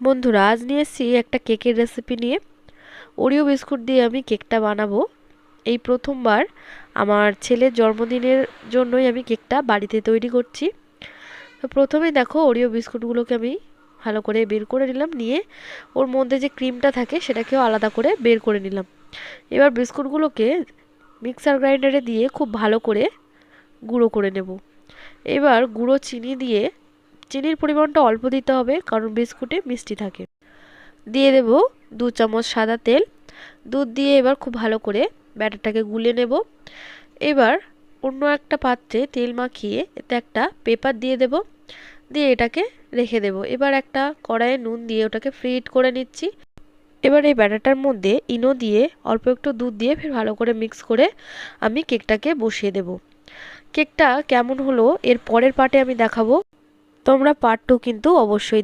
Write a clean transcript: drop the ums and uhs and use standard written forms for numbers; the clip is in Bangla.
বন্ধুরা, আজ নিয়ে এসেছি একটা কেকের রেসিপি নিয়ে। ওরিও বিস্কুট দিয়ে আমি কেকটা বানাবো। এই প্রথমবার আমার ছেলের জন্মদিনের জন্যই আমি কেকটা বাড়িতে তৈরি করছি। তো প্রথমেই দেখো, ওরিও বিস্কুটগুলোকে আমি ভালো করে বের করে নিলাম, নিয়ে ওর মধ্যে যে ক্রিমটা থাকে সেটাকেও আলাদা করে বের করে নিলাম। এবার বিস্কুটগুলোকে মিক্সার গ্রাইন্ডারে দিয়ে খুব ভালো করে গুঁড়ো করে নেব। এবার গুঁড়ো চিনি দিয়ে, চিনির পরিমাণটা অল্প দিতে হবে কারণ বিস্কুটে মিষ্টি থাকে। দিয়ে দেব 2 চামচ সাদা তেল। দুধ দিয়ে এবার খুব ভালো করে ব্যাটারটাকে গুলে নেব। এবার অন্য একটা পাত্রে তেল মাখিয়ে এতে একটা পেপার দিয়ে দেব, দিয়ে এটাকে রেখে দেব। এবার একটা কড়াইয়ে নুন দিয়ে ওটাকে ফ্রিট করে নিচ্ছি। এবার এই ব্যাটারটার মধ্যে ইনো দিয়ে অল্প একটু দুধ দিয়ে ফের ভালো করে মিক্স করে আমি কেকটাকে বসিয়ে দেব। কেকটা কেমন হলো এর পরের পার্টে আমি দেখাবো, তোমরা পার্ট 2 কিন্তু অবশ্যই